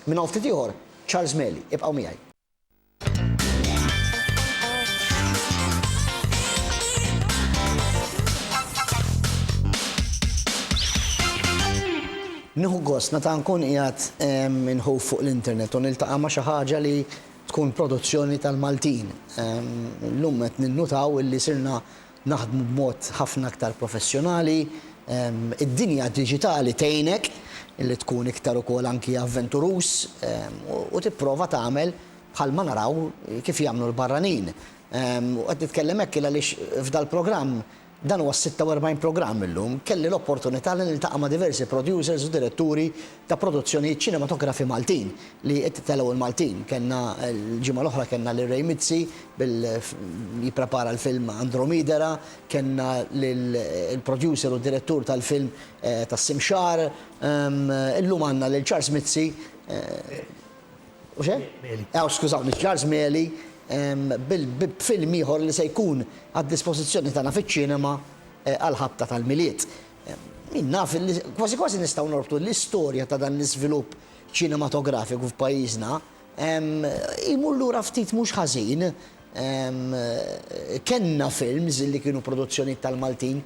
Minn hawn ftit ieħor, Charles Meli, ibqgħu miegħi. Nieħu gost meta nkun qiegħed inħu fuq l-internet u niltaqa' ma' xi ħaġa li tkun produzzjoni tal-Maltin. Llum qed ninnutaw illi sirna naħdmu b'mod ħafna aktar professjonali, id-dinja diġitali tgħinek illi tkun iktar ukoll anki avventurus u tipprova tagħmel bħalma naraw kif jagħmlu l-barranin. U qed nitkellem hekk għaliex f'dal-programm dan huwa 46 programm illum, kelli l-opportunità li niltaqa' ma' diversi producers u diretturi ta' produzzjonijiet ċinematografi Maltin li qed titellgħu il-Maltin. Kenna l-ġimgħa l-oħra kellna lil Ray Mizzi jipprepara l-film Andromeda, kellna l-producer u direttur tal-film tas-Simxar, illum għandna lil Charles Mizzi. Skużawni, Charles Meli. Bil-film ieħor li se jkun għad-dispożizzjoni tagħna fiċ-ċinema għal-ħabta tal-miliet. Min naf li kważi nistgħu norbtu l-istorja ta' dan l-iżvilupp ċinematografiku f'pajjiżna imur lura ftit mhux ħażin. Kenna films li kienu produzzjoni tal-Maltin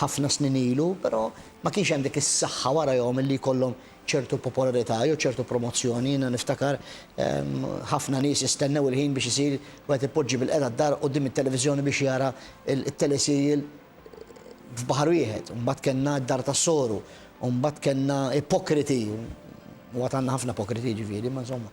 ħafna snin ilu, però ma kienx hemm dik is-saħħa warahom li jkollhom ċertu popolarità jew ċertu promozzjoni. Jiena niftakar ħafna nies jistennew il-ħin biex isir wieħed ipoġġi bil-qiegħda d-dar quddiem it-televiżjoni biex jara il-teleserial f'baħar wieħed. Mbagħad kellna d-dar tas-soru, u mbagħad kellna ipokriti. U għandna ħafna ipokriti ġifieri, ma insomma.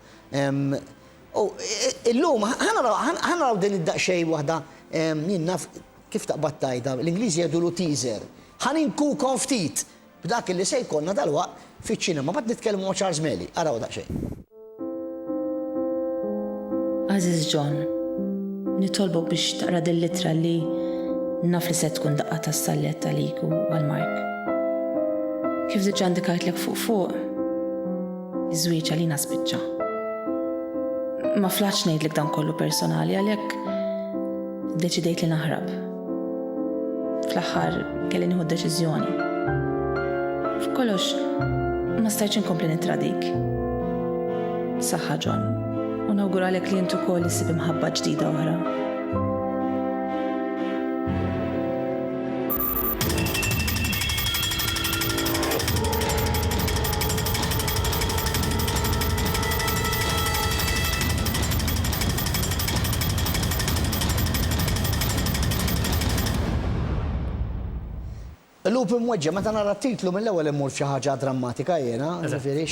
Illum ħanaraw din id-daqsxejn waħda jien naf kif taqbad tajda, l-Ingliżi jgħidu teaser. Ħaninkukom ftit b'dak li se jkollna dalwaqt fiċ-ċinema, bad nitkellmu ma' Charles Meli, araw daqsxejn. Aziz John, nitolbok biex taqra dil-litra li naf li se tkun daqqa tas-sallet għaliku għal-Mark. Kif diġà indikajtlek fuq, iż-żwieġ għalina spiċċa. Ma flax ngħidlek dan kollu personali għalhekk ddeċidejt li naħrab. Fl-aħħar kelli nieħu deċiżjoni. F'kollox, ma stajtx inkompli nitradik. Saħħa John, u nawguralek li intu ukoll issib imħabba ġdida oħra. L-lup imweġġa, meta nara t-titlu mill-ewwel immur f'xi ħaġa drammatika jiena, ġifieri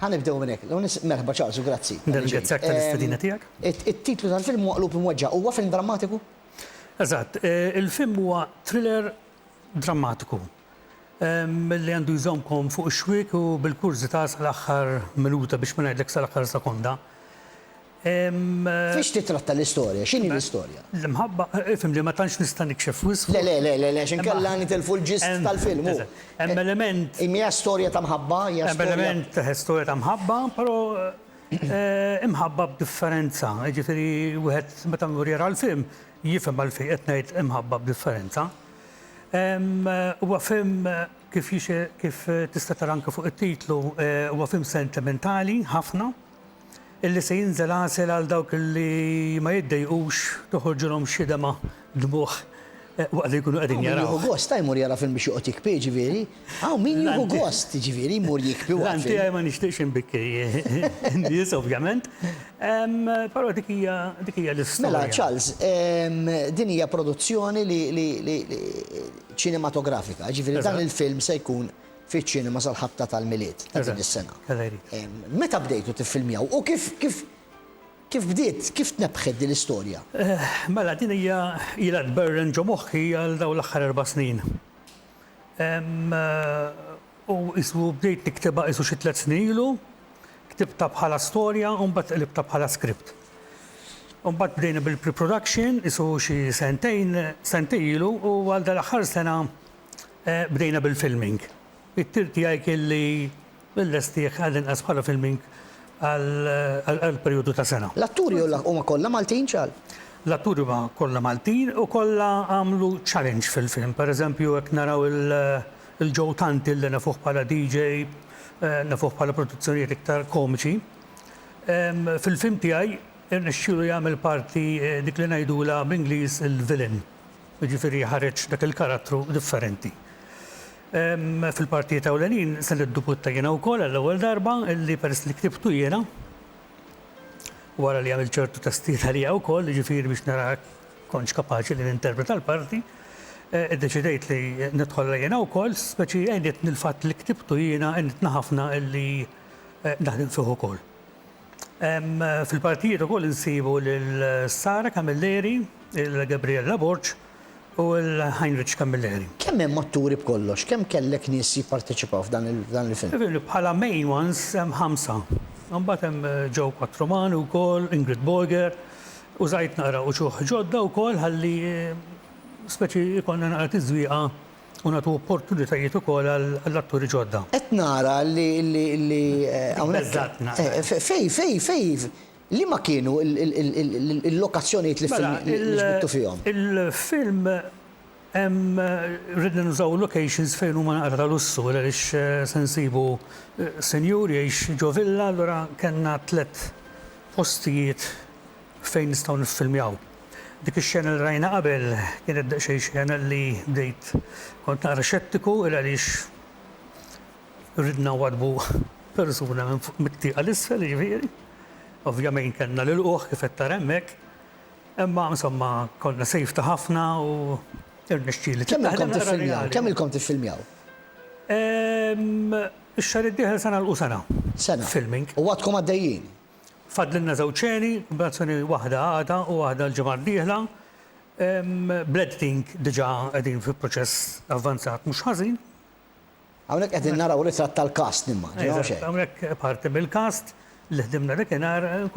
ħanibdew minn hekk. Merħba Charles, grazzi. Nirringrazzjak tal-istedina tiegħek. It-titlu tal-film huwa Lup imweġġa, huwa film drammatiku? Eżatt, il-film huwa thriller drammatiku. Milli għandu jżommkom fuq ix-xwiek u bil-kurżità sal-aħħar minuta biex ma ngħidlek sal-aħħar sekonda. Fiex titratta l-istorja? X'inhi l-istorja? L-imħabba, ifhem li ma tantx nista' nikxef wisq. Le, x'inkella nitilfu l-ġist tal-film. Hemm element. Hija storja ta' mħabba, hemm element storja ta' mħabba, però imħabba b'differenza. Jiġifieri wieħed meta ngur jara l-film jifhem għalfejn qed ngħid imħabba b'differenza. Huwa film kif tista' tara anke fuq it-titlu, huwa film sentimentali ħafna. Illi se jinżel għasel għal dawk illi ma jiddejqux toħorġulhom xi dema dmuħ waqt li jkunu qegħdin jaraw. Min jieħu gost jmur jara film biex joqgħod jikbi ġifieri. Min jieħu gost ġifieri jmur jikbi waqt. Lan tiegħi ma nixtieqx inbikki nies ovvjament, però dik hija l-istorja. Mela Charles, din hija produzzjoni li ċinematografika, ġifieri dan il-film se jkun fiċ-ċinema sal-ħabta tal-miliet ta' din is-sena. Meta bdejtu tiffilmjaw u kif bdiet, kif tnebħed din l-istorja? Mela din hija ilha tberren ġo moħħi għal dawn l-aħħar 4 snin. U isu bdejt niktibha isu xi 3 snin ilu, ktibta bħala storja u mbagħad qlibta bħala skript. U mbagħad bdejna bil-pre-production isu xi sentejn ilu u għal dal-aħħar sena bdejna bil-filming. It-tirti għaj kelli bil-lestiħ għal-inqas bħala filming għal-periodu ta' sena. L-atturi huma kollha Maltin ċal? L-atturi huma kollha Maltin u kollha għamlu challenge fil-film. Per eżempju, jekk naraw il-Joe Tanti li nafuh bħala DJ, nafuh bħala produzzjonijiet iktar komiċi. Fil-film tiegħi irnexxielu jagħmel parti dik li ngħidula b'Ingliż il-villain. Jiġifieri ħareġ dak il-karattru differenti. Fil-partijiet ewlenin se niddubutta jiena wkoll għall-ewwel darba illi peress li ktibtu jiena wara li għamil ċertu testijiet għalija wkoll, jiġifieri biex nara kontx kapaċi li ninterpreta l-parti. Iddeċidejt li nidħol jiena wkoll, speċi għenit nil-fatt li ktibtu jiena għenitna ħafna illi naħdem fih ukoll. Fil-partijiet ukoll insibu lil-Sara Camilleri, il-Gabriella Borġ u l-Heinrich Camilleri. Kemm hemm atturi b'kollox? Kemm kellek nies jipparteċipaw f'dan il-film? Bħala main ones hemm 5. Mbagħad hemm Joe Quattromani wkoll, Ingrid Borger, u żgħid nara uċuħ ġodda wkoll ħalli speċi jkollna naqra tiżwieqa u nagħtu opportunitajiet ukoll għall-atturi ġodda. Qed nara li fej li ma kienu il-lokazzjonijiet li ġbittu fihom? Il-film ridna nużaw locations fejn huma naqra tal-lussu għaliex se nsibu senjur jgħix ġo villa, allura kellna 3 postijiet fejn nistgħu niffilmjaw. Dik ix-xena li rajna qabel kienet daqsxejn xena li bdejt kont naqra xettiku għaliex ridna wadbu persuna minn fuq mit-tieqa l-isfel jiġifieri. Ovvjament kellna l-uħ kif qed tara hemmhekk, imma insomma konna sejfta ħafna u irnexxieli. Kemm ilkom tiffilmjaw? Ix-xahar id-dieħel sena l sena. Sena. Filming. U għadkom għaddejjin? Fadlilna żewġ xeni, b'azzjoni waħda għada u waħda l-ġimgħa d-dieħla. Bl-editing diġà qegħdin fi proċess avvanzat mhux ħażin. Hawnhekk qegħdin naraw ritratt tal-cast nimmaġina. Hawnhekk parti mill-cast li ħdimna dakinhar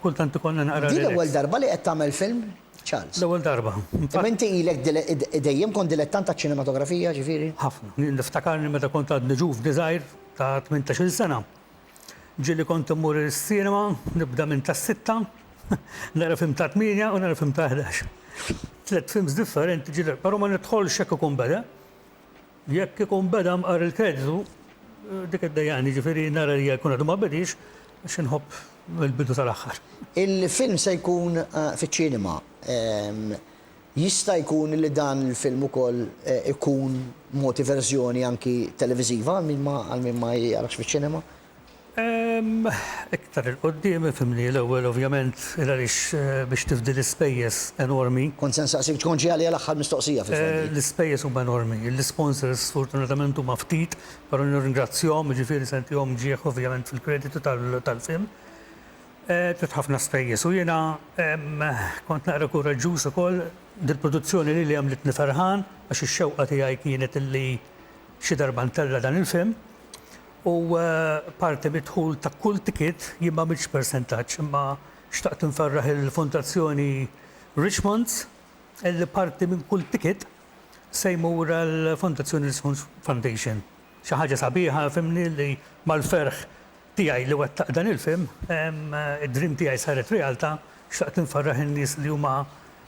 kultant ikollna naqra. Din l-ewwel darba li qed tagħmel film, Charles? L-ewwel darba. Imma inti ilek dejjem kont dilettant taċ-ċinematografija ġifieri? Ħafna. Niftakarni meta kont għadni ġuf żgħir ta' 18-il sena. Ġieli kont immur is-sinema, nibda minn tas-6, nara film ta' 8 u nara film ta' 11. 3 films differenti ġieli, però ma nidħolx jekk ikun beda. Jekk ikun beda mqar il-kreditu, dik id-dejjani ġifieri nara li jkun għadu ma bedix għax inħobb il-bidu tal-aħħar. Il-film se jkun fiċ-ċinema. Jista' jkun li dan il-film ukoll ikun moti verżjoni anki televiżiva għal min ma jarax fiċ-ċinema? Iktar il-qoddim il-fimni l-ewwel ovvjament għaliex biex tifdi l-ispejjeż enormi. Kont se nsaqsik tkun ġieli għal-aħħar mistoqsija fil-film. L-ispejjeż huma enormi. L-sponsors sfortunatament huma ftit, però nirringrazzjahom, ġifieri sentihom ġieħ ovvjament fil-kreditu tal-film. Trid ħafna spejjeż u jiena kont naqra kuraġġuż ukoll dil-produzzjoni li għamlitni ferħan għax ix-xewqa tiegħi kienet illi xi darba ntella dan il-film. U parti mitħul ta' kull ticket jimma mhix percentaġġ, imma xtaqt nfarraħ il-Fondazzjoni Richmonds, illi parti minn kull ticket se jmur l-Fondazzjoni Richmonds Foundation. Xi ħaġa sabiħa fimni li mal-ferħ tiegħi li wettaq dan il-film, id-dream tiegħi saret realtà, xtaqt nfarraħ in-nies li huma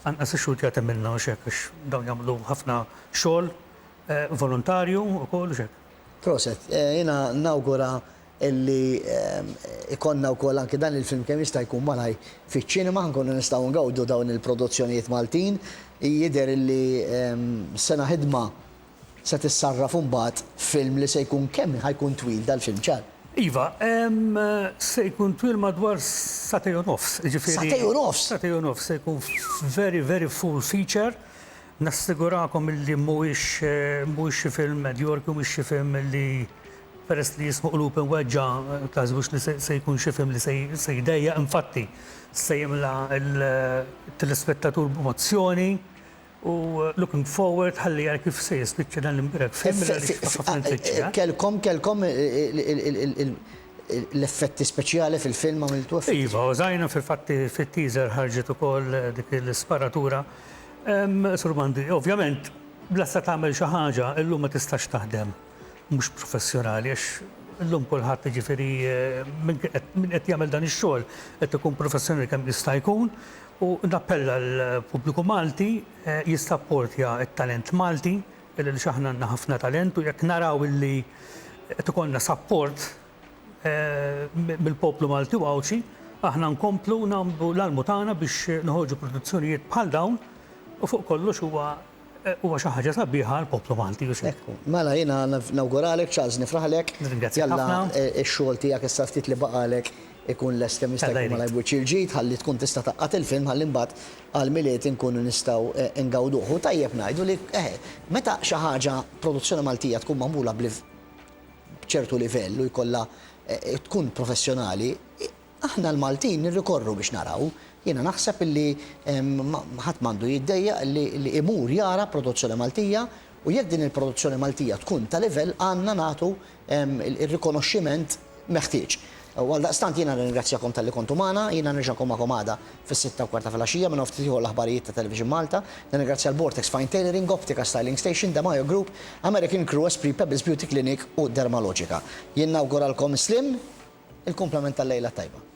anqas ix-xhud jagħti minnha u x'hekk għax dawn jagħmlu ħafna xogħol volontarju ukoll u x'hekk. Proset, jina nawgura illi ikonna wkoll anke dan il-film kemm jista' jkun malaj fiċ-ċinema nkunu nistgħu ngawdu dawn il-produzzjonijiet Maltin. Jidher illi sena ħidma se tissarraf imbagħad film li se jkun kemm ħajkun twil dal-film ċar. Iva, se jkun twil madwar satej u nofs. Satej u nofs? Satej u nofs, se jkun very, very full feature. Nassigurakom li mhuwiex xi film medjorku, mhux xi film li peress li jismu qlub inweġġa tażbux li se jkun xi film li se jdejjaq infatti se jimla l-telespettatur b'emozzjoni u looking forward ħalli jara kif se jispiċċa dan l-imbirek film. Kelkom l-effetti speċjali fil-film għamiltu? Iva, użajna fil-fatti fit-teaser ħarġet ukoll dik l-isparatura. Surmandi, ovvjament, blassa tagħmel xi ħaġa, illum ma tistax taħdem mhux professjonali għax illum kulħadd jiġifieri min qed jagħmel dan ix-xogħol qed ikun professjonali kemm jista' jkun u nappella l-pubbliku Malti jissapportja t-talent Malti illi x'aħna għandna ħafna talent u jekk naraw illi qed ikollna support mill-poplu Malti u Għawċi, aħna nkomplu nagħmlu l-almu tagħna biex noħorġu produzzjonijiet bħal dawn u fuq kollox huwa xi ħaġa sabiħa l-poplu Malti. Ekku, mela jiena nawguralek, Charles, nifraħlek. Nirringrazzjak Jalla ħafna. x-xogħol tiegħek issa ftit li baqalek ikun lest kemm jista' jkun malajr wiċċ il-ġid, ħalli tkun tista' taqqat il-film ħalli mbagħad għal miliet inkunu nistgħu ngawduh. Tajjeb ngħidu li meta xi ħaġa produzzjoni Maltija tkun magħmula b'ċertu livell u jkollha tkun professjonali, aħna l-Maltin nirrikorru biex naraw. Jiena naħseb illi ħadd m'għandu jiddejjaq li imur jara produzzjoni Maltija u jekk din il-produzzjoni Maltija tkun ta' livell għandna nagħtu il-rikonoxximent meħtieġ. Għal daqstant jiena ringrazzjakom tal-li kontu magħna, jiena nerġakom magħkom għada fis-6:15 filgħaxija minn ftit l-aħbarijiet ta' Television Malta. Nirringrazzja l-Vortex Fine Tailoring, Optica Styling Station, Damajo Group, American Crew, Esprit Pebbles Beauty Clinic u Dermalogica. Jien nawguralkom slim il-kumplament tal-lejla tajba.